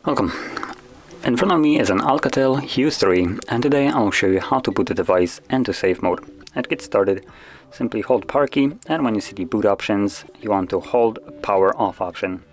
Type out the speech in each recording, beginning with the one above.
Welcome. In front of me is an ALCATEL U3, and today I'll show you how to put the device into safe mode. And to get started, simply hold power key, and when you see the boot options, you want to hold power off option.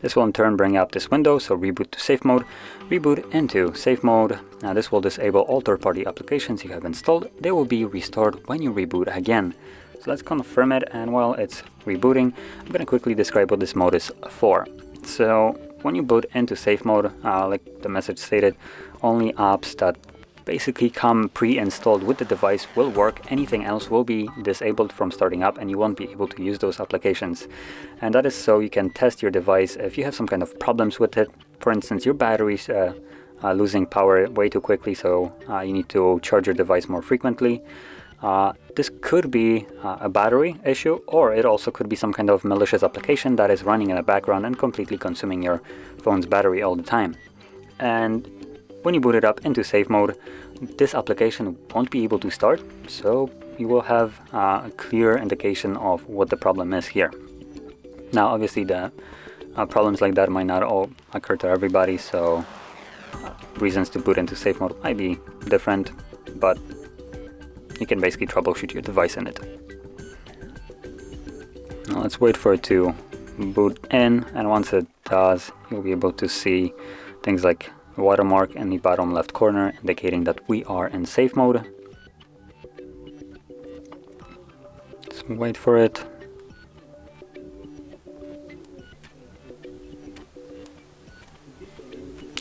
This will in turn bring up this window, so reboot to safe mode, reboot into safe mode. Now this will disable all third-party applications you have installed. They will be restored when you reboot again. So let's confirm it, and while it's rebooting, I'm going to quickly describe what this mode is for. So when you boot into safe mode, like the message stated, only apps that basically come pre-installed with the device will work. Anything else will be disabled from starting up, and you won't be able to use those applications. And that is so you can test your device if you have some kind of problems with it. For instance, your battery's losing power way too quickly, so you need to charge your device more frequently. This could be a battery issue, or it also could be some kind of malicious application that is running in the background and completely consuming your phone's battery all the time. And when you boot it up into safe mode, this application won't be able to start, so you will have a clear indication of what the problem is here. Now obviously the problems like that might not all occur to everybody, so reasons to boot into safe mode might be different, but you can basically troubleshoot your device in it. Now let's wait for it to boot in, and once it does, you'll be able to see things like a watermark in the bottom left corner indicating that we are in safe mode. Let's wait for it.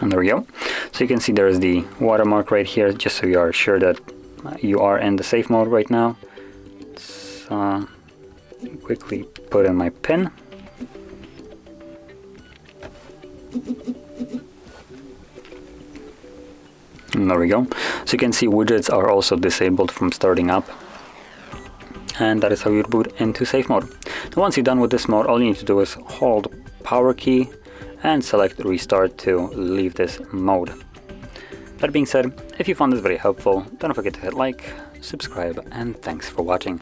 And there we go. So you can see there's the watermark right here, just so you are sure that you are in the safe mode right now. Let's quickly put in my PIN. And there we go. So you can see widgets are also disabled from starting up. And that is how you boot into safe mode. Now once you're done with this mode, all you need to do is hold power key and select restart to leave this mode. That being said, if you found this very helpful, don't forget to hit like, subscribe, and thanks for watching.